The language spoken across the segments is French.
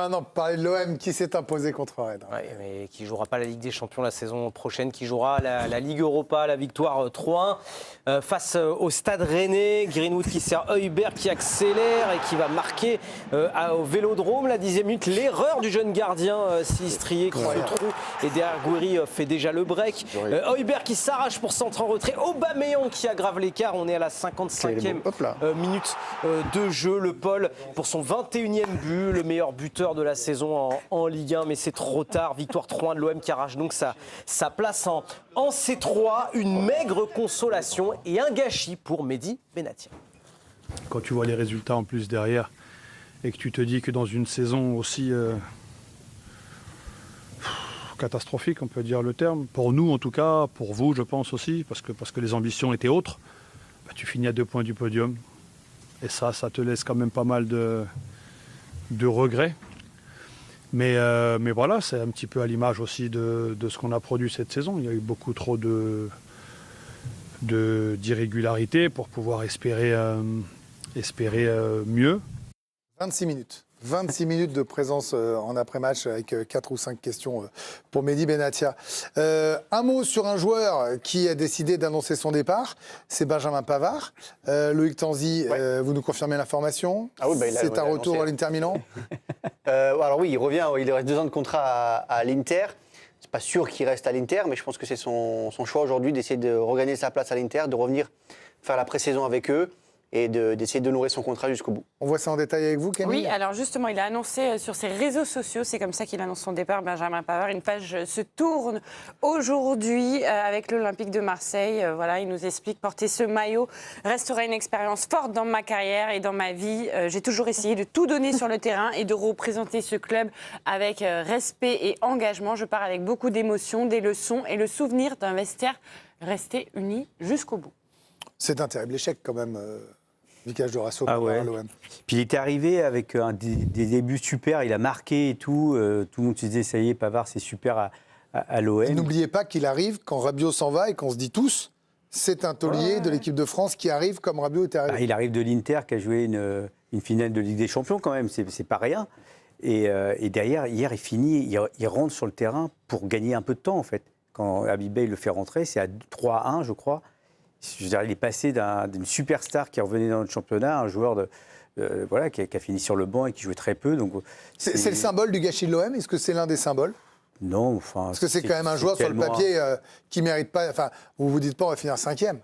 maintenant pour parler de l'OM qui s'est imposé contre Rennes. Ouais, mais qui ne jouera pas la Ligue des Champions la saison prochaine, qui jouera la Ligue Europa, la victoire 3-1 face au Stade Rennais. Greenwood qui sert Højbjerg, qui accélère et qui va marquer au Vélodrome la 10e minute. L'erreur du jeune gardien Silistrier qui se trouve et derrière Gouiri fait déjà le break. Højbjerg qui s'arrache pour centre en retrait. Aubameyang qui aggrave l'écart. On est à la 55e minute de jeu. Le Paul pour son 21e but, le meilleur buteur de la saison en Ligue 1, mais c'est trop tard. Victoire 3-1 de l'OM qui arrache donc sa place en C3. Une maigre consolation et un gâchis pour Mehdi Benatia. Quand tu vois les résultats en plus derrière et que tu te dis que dans une saison aussi catastrophique, on peut dire le terme, pour nous en tout cas, pour vous je pense aussi, parce que les ambitions étaient autres, bah, tu finis à 2 points du podium. Et ça te laisse quand même pas mal de regrets. Mais voilà, c'est un petit peu à l'image aussi de ce qu'on a produit cette saison. Il y a eu beaucoup trop d'irrégularités pour pouvoir espérer mieux. 26 minutes. 26 minutes de présence en après-match avec 4 ou 5 questions pour Mehdi Benatia. Un mot sur un joueur qui a décidé d'annoncer son départ, c'est Benjamin Pavard. Loïc Tanzi, vous nous confirmez l'information? C'est un retour à l'Inter Milan? Alors oui, il revient, il reste 2 ans de contrat à l'Inter. C'est pas sûr qu'il reste à l'Inter, mais je pense que c'est son choix aujourd'hui d'essayer de regagner sa place à l'Inter, de revenir faire la pré-saison avec eux et d'essayer de nourrir son contrat jusqu'au bout. On voit ça en détail avec vous, Camille? Oui, alors justement, il a annoncé sur ses réseaux sociaux, c'est comme ça qu'il annonce son départ, Benjamin Pavard. Une page se tourne aujourd'hui avec l'Olympique de Marseille. Voilà, il nous explique, porter ce maillot restera une expérience forte dans ma carrière et dans ma vie. J'ai toujours essayé de tout donner sur le terrain et de représenter ce club avec respect et engagement. Je pars avec beaucoup d'émotions, des leçons et le souvenir d'un vestiaire resté uni jusqu'au bout. C'est un terrible échec quand même. Vicage de Rasso à l'OM. Puis il était arrivé avec des débuts super, il a marqué et tout. Tout le monde se disait, ça y est, Pavard, c'est super à l'OM. N'oubliez pas qu'il arrive quand Rabiot s'en va et qu'on se dit tous, c'est un taulier de l'équipe de France qui arrive comme Rabiot était arrivé. Il arrive de l'Inter qui a joué une finale de Ligue des Champions quand même, c'est pas rien. Et derrière, hier, il rentre sur le terrain pour gagner un peu de temps en fait. Quand Habib Beye le fait rentrer, c'est à 3-1 je crois. Je veux dire, il est passé d'une superstar qui revenait dans le championnat à un joueur voilà, qui a fini sur le banc et qui jouait très peu. Donc, c'est le symbole du gâchis de l'OM? Est-ce que c'est l'un des symboles? Non, enfin... Parce que c'est quand même un joueur sur le papier qui ne mérite pas... Enfin, vous ne vous dites pas on va finir 5e.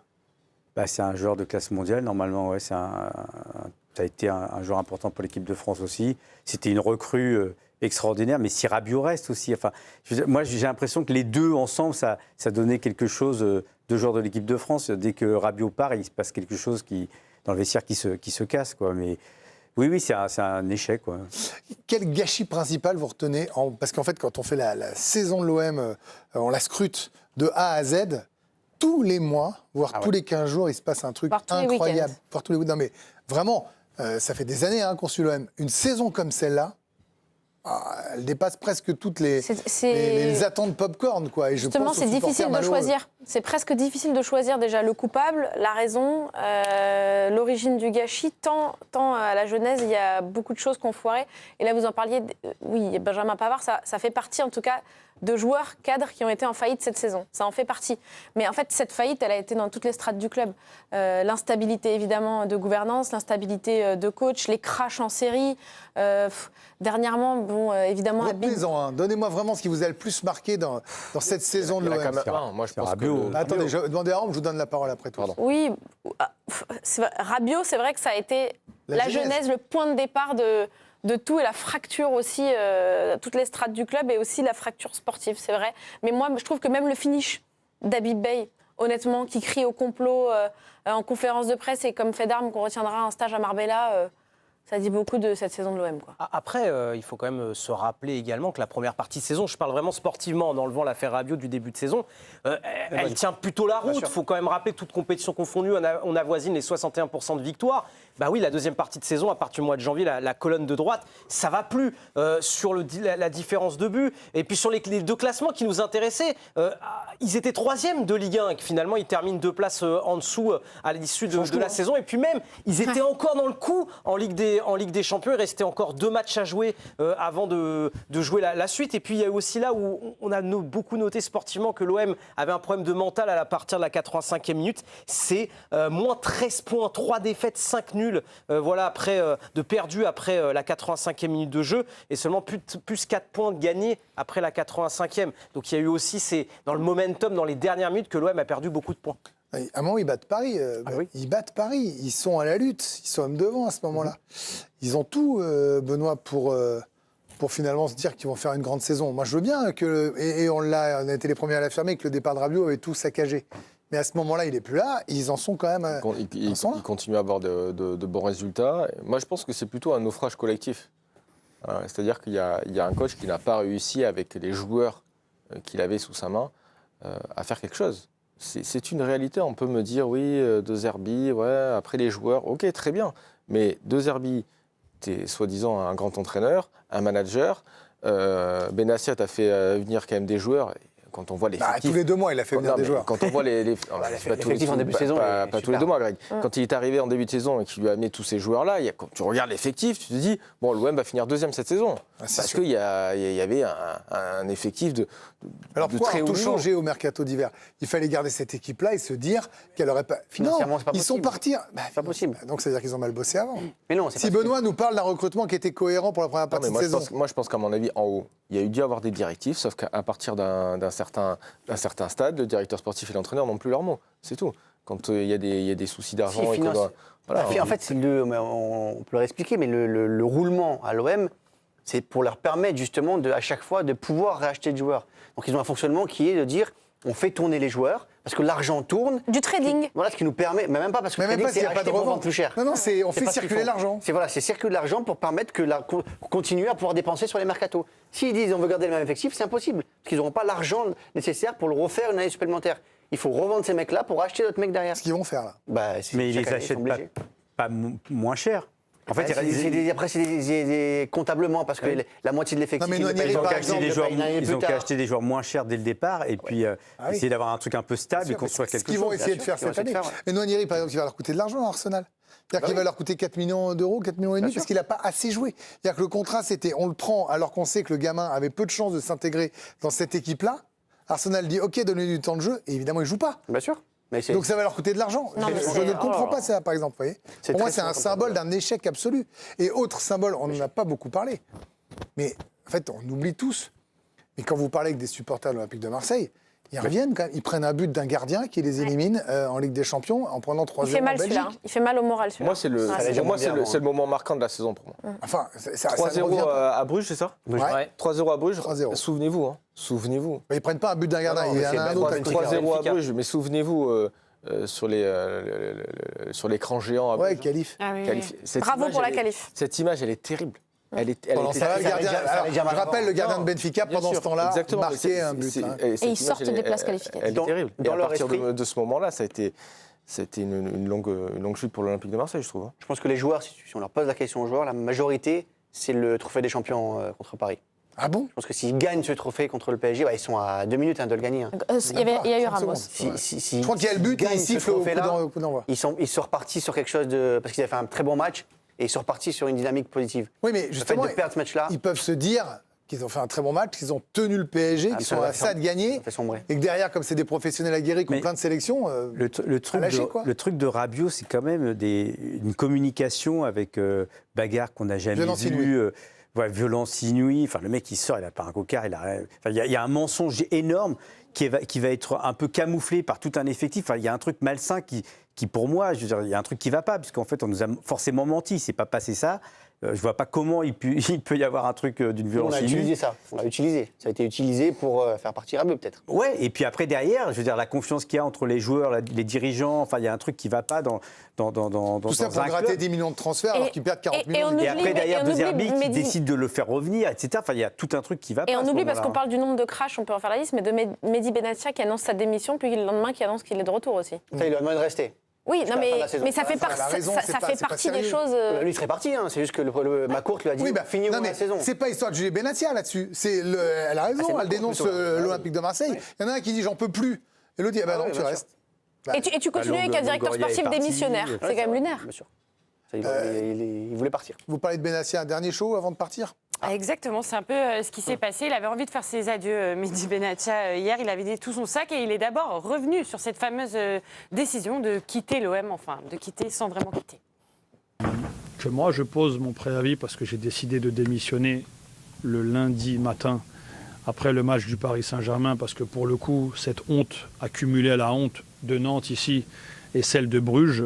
Bah, c'est un joueur de classe mondiale, normalement. Ouais, ça a été un joueur important pour l'équipe de France aussi. C'était une recrue extraordinaire, mais si Rabiot reste aussi... Enfin, moi, j'ai l'impression que les deux ensemble, ça donnait quelque chose... de joueurs de l'équipe de France. Dès que Rabiot part, il se passe quelque chose dans le vestiaire qui se casse. Quoi. Mais oui, c'est un échec. Quoi. Quel gâchis principal vous retenez parce qu'en fait, quand on fait la saison de l'OM, on la scrute de A à Z, tous les mois, voire tous les 15 jours, il se passe un truc incroyable. Voire tous les week-ends. Non, mais vraiment, ça fait des années qu'on suit l'OM. Une saison comme celle-là, elle dépasse presque toutes les attentes popcorn, quoi. Et justement, c'est difficile de choisir. C'est presque difficile de choisir déjà le coupable, la raison, l'origine du gâchis. Tant à la genèse, il y a beaucoup de choses qu'on foirait. Et là, vous en parliez, oui, Benjamin Pavard, ça fait partie en tout cas de joueurs cadres qui ont été en faillite cette saison. Ça en fait partie. Mais en fait, cette faillite, elle a été dans toutes les strates du club. L'instabilité, évidemment, de gouvernance, l'instabilité de coach, les crashs en série. Dernièrement, bon, évidemment... Retenez-en, donnez-moi vraiment ce qui vous a le plus marqué dans cette saison de l'OM. Moi, je pense que... Attendez, je demandais à Rome, je vous donne la parole après tout. Oui, Rabiot, c'est vrai que ça a été la genèse, le point de départ de tout et la fracture aussi, toutes les strates du club et aussi la fracture sportive, c'est vrai. Mais moi, je trouve que même le finish d'Habib Beye, honnêtement, qui crie au complot en conférence de presse et comme fait d'armes qu'on retiendra un stage à Marbella, ça dit beaucoup de cette saison de l'OM. Après, il faut quand même se rappeler également que la première partie de saison, je parle vraiment sportivement, en enlevant l'affaire Rabiot du début de saison, elle tient plutôt la route. Il faut quand même rappeler que toute compétition confondue, on avoisine les 61% de victoires. bah oui, la deuxième partie de saison, à partir du mois de janvier, la colonne de droite, ça va plus sur la différence de but. Et puis sur les deux classements qui nous intéressaient, ils étaient 3e de Ligue 1 et finalement ils terminent 2 places en dessous à l'issue de la saison. Et puis même, ils étaient encore dans le coup en Ligue des Champions. Il restait encore 2 matchs à jouer avant de jouer la suite. Et puis il y a eu aussi là où on a beaucoup noté sportivement que l'OM avait un problème de mental à partir de la 85e minute. C'est moins 13 points, 3 défaites, 5 nuls, voilà, de perdus après la 85e minute de jeu et seulement plus 4 points gagnés après la 85e. Donc il y a eu aussi, dans le momentum, dans les dernières minutes, que l'OM a perdu beaucoup de points. À un moment, ils battent Paris. Oui. Ils battent Paris. Ils sont à la lutte. Ils sont même devant à ce moment-là. Ils ont tout, Benoît, pour finalement se dire qu'ils vont faire une grande saison. Moi, je veux bien et on a été les premiers à l'affirmer, que le départ de Rabiot avait tout saccagé. Mais à ce moment-là, il n'est plus là. Ils en sont quand même. Ils continuent à avoir de bons résultats. Moi, je pense que c'est plutôt un naufrage collectif. C'est-à-dire qu'il y a un coach qui n'a pas réussi, avec les joueurs qu'il avait sous sa main, à faire quelque chose. C'est une réalité. On peut me dire, oui, De Zerbi, ouais, après les joueurs, ok, très bien. Mais De Zerbi, tu es soi-disant un grand entraîneur, un manager. Benassia t'a fait venir quand même des joueurs. Quand on voit l'effectif... tous les 2 mois, il a fait venir des joueurs. Quand on voit l'effectif en début de saison, pas tous les 2 mois, Greg. Quand il est arrivé en début de saison et qu'il lui a amené tous ces joueurs-là, quand tu regardes l'effectif, tu te dis, bon, l'OM va finir 2e cette saison. Parce qu'il y avait un effectif de Alors pourquoi très haut tout niveau. changer au mercato d'hiver? Il fallait garder cette équipe-là et se dire qu'elle aurait pas... Financièrement, c'est pas ils sont possible. partis... C'est pas possible. Donc ça veut dire qu'ils ont mal bossé avant. Mais non, c'est Si pas Benoît nous parle d'un recrutement qui était cohérent pour la première partie de saison... Moi, je pense qu'à mon avis, en haut, il y a eu dû avoir des directives, sauf qu'à partir d'un certain stade, le directeur sportif et l'entraîneur n'ont plus leur mot. C'est tout. Quand il y a des soucis d'argent... En fait, on peut leur expliquer, mais le roulement à l'OM, c'est pour leur permettre justement à chaque fois de pouvoir racheter des joueurs. Donc ils ont un fonctionnement qui est de dire, on fait tourner les joueurs, parce que l'argent tourne. Du trading. Voilà ce qui nous permet, mais même pas parce que le trading, c'est acheter pour vendre plus cher. Non, on fait circuler l'argent. C'est circuler l'argent pour permettre que continuer à pouvoir dépenser sur les mercatos. S'ils disent on veut garder le même effectif, c'est impossible, parce qu'ils n'auront pas l'argent nécessaire pour le refaire une année supplémentaire. Il faut revendre ces mecs-là pour acheter d'autres mecs derrière. Ce qu'ils vont faire là. Mais ils les achètent pas moins cher. En fait, après, c'est comptablement, parce que la moitié de l'effectif... Ils ont qu'à acheter des joueurs moins chers dès le départ et puis essayer d'avoir un truc un peu stable et construire quelque chose. Ce qu'ils vont essayer de faire cette année. Mais Nwaneri, par exemple, il va leur coûter de l'argent à Arsenal. C'est-à-dire qu'il va leur coûter 4 millions d'euros, 4 millions et demi, parce qu'il n'a pas assez joué. C'est-à-dire que le contrat, c'était, on le prend alors qu'on sait que le gamin avait peu de chances de s'intégrer dans cette équipe-là. Arsenal dit, OK, donnez-lui du temps de jeu, et évidemment, il ne joue pas. Bien sûr. Donc ça va leur coûter de l'argent. Je ne comprends pas ça, par exemple. Vous voyez. Pour moi, c'est un symbole d'un échec absolu. Et autre symbole, on n'en a pas beaucoup parlé. Mais en fait, on oublie tous. Mais quand vous parlez avec des supporters de l'Olympique de Marseille, ils reviennent quand même. Ils prennent un but d'un gardien qui les élimine en Ligue des Champions en prenant 3-0 Il fait mal en Belgique. celui-là. Il fait mal au moral celui-là. Moi, c'est le moment marquant de la saison pour moi. Enfin, 3-0 à Bruges, c'est ça? Ouais. 3-0 à Bruges. 3-0. Souvenez-vous. Souvenez-vous. Ils prennent pas un but d'un gardien. Il y en a un autre. 3-0 à Bruges, mais souvenez-vous. Sur l'écran géant à Bruges. Qualif. Bravo pour la qualif. Cette image, elle est terrible. Je rappelle le gardien de Benfica pendant ce temps-là marquait un but. Et ils sortent des places qualifiées. Elle est terrible. Et à partir esprit, de ce moment-là, ça a été une longue chute pour l'Olympique de Marseille, je trouve. Je pense que les joueurs, si on leur pose la question aux joueurs, la majorité, c'est le trophée des champions contre Paris. Ah bon? Je pense que s'ils gagnent ce trophée contre le PSG, ils sont à 2 minutes de le gagner. Il y a eu Ramos. Je crois qu'il y a le but et il siffle au coup d'envoi. Ils sont repartis sur quelque chose de... Parce qu'ils avaient fait un très bon match et ils sont repartis sur une dynamique positive. Oui, mais justement, le fait de perdre ce match-là, ils peuvent se dire qu'ils ont fait un très bon match, qu'ils ont tenu le PSG, qu'ils sont à ça de gagner, et que derrière, comme c'est des professionnels aguerris qui ont plein de sélections, le truc de Rabiot, c'est quand même une communication avec bagarre qu'on n'a jamais vue. Violence inouïe. Enfin, le mec, il sort, il n'a pas un cocard. Il y a un mensonge énorme qui va être un peu camouflé par tout un effectif. Enfin, il y a un truc malsain qui pour moi, je veux dire, il y a un truc qui ne va pas, puisqu'en fait, on nous a forcément menti. C'est pas passé ça. Je ne vois pas comment il peut y avoir un truc d'une violence inouïe. On l'a utilisé. Ça a été utilisé pour faire partir Rabiot, peut-être. Ouais, et puis après, derrière, je veux dire, la confiance qu'il y a entre les joueurs, les dirigeants, enfin, il y a un truc qui ne va pas dans tout ça pour gratter 10 millions de transferts alors qu'ils perdent 40 millions. Et après, derrière, De Zerbi qui décide de le faire revenir, etc. Enfin, il y a tout un truc qui ne va pas. Et on oublie, parce qu'on parle du nombre de crashs, on peut en faire la liste, mais de Mehdi Benassia qui annonce sa démission, puis le lendemain qui annonce qu'il est de retour aussi. Il lui a demandé de rester. Oui, jusqu'à non, la fin de la saison. mais ça fait, Enfin, la raison, c'est ça pas- fait c'est pas partie des sérieux. choses. Lui, il serait parti, hein. C'est juste que Macourt lui a dit Oui, bah, finis non, la mais saison. c'est pas histoire de Julie Benatia là-dessus. Elle a raison, c'est elle Macourt dénonce plutôt, là. l'Olympique de Marseille. Il y en a un qui dit j'en peux plus. Et l'autre dit ah bah non, ouais, tu bien restes. Et tu continues avec un directeur Longoria est sportif parti. démissionnaire. Ouais, C'est quand même lunaire. Bien sûr. Ça, il voulait partir. Vous parlez de Benatia, un dernier show avant de partir? Exactement, c'est un peu ce qui s'est passé. Il avait envie de faire ses adieux, Mehdi Benatia, hier. Il avait dit tout son sac et il est d'abord revenu sur cette fameuse décision de quitter l'OM, enfin, de quitter sans vraiment quitter. Que moi, je pose mon préavis parce que j'ai décidé de démissionner le lundi matin après le match du Paris Saint-Germain, parce que pour le coup, cette honte accumulée à la honte de Nantes ici et celle de Bruges,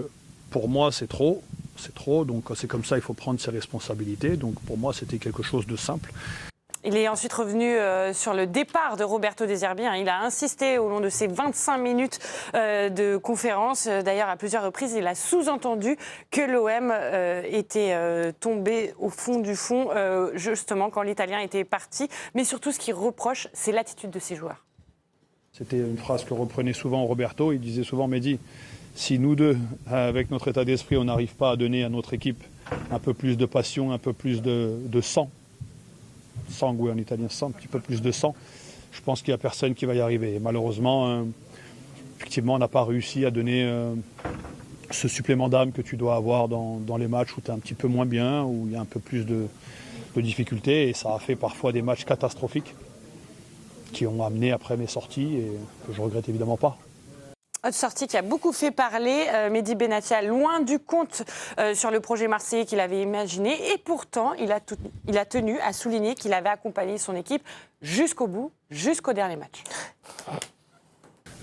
pour moi, c'est trop. C'est trop, donc c'est comme ça, il faut prendre ses responsabilités. Donc pour moi, c'était quelque chose de simple. Il est ensuite revenu sur le départ de Roberto De Zerbi. Il a insisté au long de ses 25 minutes de conférence. D'ailleurs, à plusieurs reprises, il a sous-entendu que l'OM était tombé au fond du fond, justement, quand l'Italien était parti. Mais surtout, ce qu'il reproche, c'est l'attitude de ses joueurs. C'était une phrase que reprenait souvent Roberto. Il disait souvent, Mehdi, si nous deux, avec notre état d'esprit, on n'arrive pas à donner à notre équipe un peu plus de passion, un peu plus de sang, sangue, en italien, sang, un petit peu plus de sang, je pense qu'il n'y a personne qui va y arriver. Et malheureusement, effectivement, on n'a pas réussi à donner ce supplément d'âme que tu dois avoir dans les matchs où tu es un petit peu moins bien, où il y a un peu plus de difficultés. Et ça a fait parfois des matchs catastrophiques qui ont amené après mes sorties et que je regrette évidemment pas. Autre sortie qui a beaucoup fait parler, Mehdi Benatia, loin du compte sur le projet marseillais qu'il avait imaginé. Et pourtant, il a tenu à souligner qu'il avait accompagné son équipe jusqu'au bout, jusqu'au dernier match.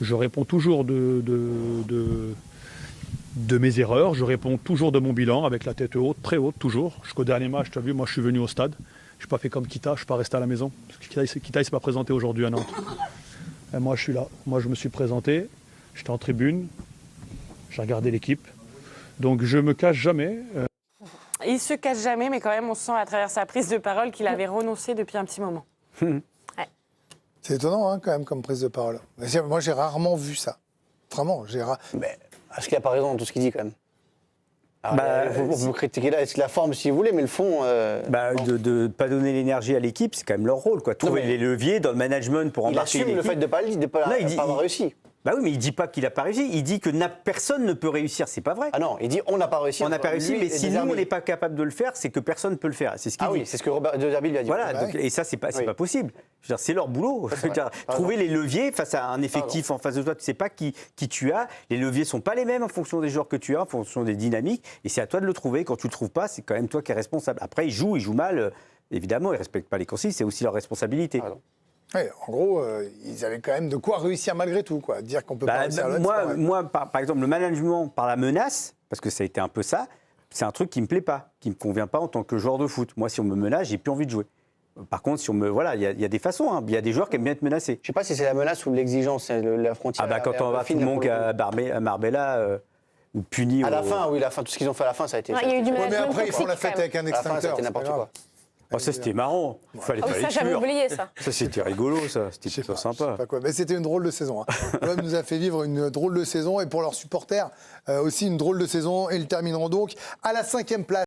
Je réponds toujours de mes erreurs, je réponds toujours de mon bilan avec la tête haute, très haute, toujours. Jusqu'au dernier match, tu as vu, moi je suis venu au stade. Je ne suis pas fait comme Kita, je ne suis pas resté à la maison. Kita ne s'est pas présenté aujourd'hui à Nantes. Et moi je suis là, moi je me suis présenté. J'étais en tribune, j'ai regardé l'équipe, donc je me cache jamais. Il ne se cache jamais, mais quand même, on sent à travers sa prise de parole qu'il avait renoncé depuis un petit moment. C'est étonnant, hein, quand même, comme prise de parole. Moi, j'ai rarement vu ça. Vraiment, Mais est-ce qu'il n'a pas raison dans tout ce qu'il dit, quand même? Vous critiquez la forme si vous voulez, mais le fond. De ne pas donner l'énergie à l'équipe, c'est quand même leur rôle. Trouver les leviers dans le management pour embarquer l'équipe. Il assume le fait de ne pas avoir réussi. Bah oui, mais il ne dit pas qu'il n'a pas réussi. Il dit que personne ne peut réussir. C'est pas vrai. Ah non, il dit on n'a pas réussi. On n'a pas réussi, mais si nous, on n'est pas capable de le faire, c'est que personne ne peut le faire. C'est ce qu'il dit. Oui, c'est ce que Robert De Zerbi lui a dit. Voilà, donc, et ça, c'est pas possible. Je veux dire, c'est leur boulot. Je veux dire, trouver les leviers face à un effectif en face de toi, tu ne sais pas qui tu as. Les leviers ne sont pas les mêmes en fonction des joueurs que tu as, en fonction des dynamiques. Et c'est à toi de le trouver. Quand tu ne le trouves pas, c'est quand même toi qui es responsable. Après, ils jouent mal. Évidemment, ils ne respectent pas les consignes. C'est aussi leur responsabilité. Ouais, en gros, ils avaient quand même de quoi réussir malgré tout, quoi. Dire qu'on peut pas réussir à l'autre. Moi, par exemple, le management par la menace, parce que ça a été un peu ça, c'est un truc qui me plaît pas, qui me convient pas en tant que joueur de foot. Moi, si on me menace, j'ai plus envie de jouer. Par contre, si on me, voilà, il y a des façons. Hein. Il y a des joueurs qui aiment bien être menacés. Je sais pas si c'est la menace ou l'exigence, la frontière. Quand on va tout le monde à Marbella ou puni. À la fin, oui, tout ce qu'ils ont fait à la fin, ça a été. Il y a eu du Mais management après, ils font la toxique, fête avec un À la fin, extincteur. c'était n'importe quoi. Oh, ça, c'était marrant. Il fallait pas ça, les j'avais tuer. oublié ça. Ça, c'était rigolo, ça. C'était Je sais plutôt pas, je sais sympa. pas quoi. Mais c'était une drôle de saison. Hein. L'OM nous a fait vivre une drôle de saison et pour leurs supporters aussi une drôle de saison. Et ils termineront donc à la 5e place.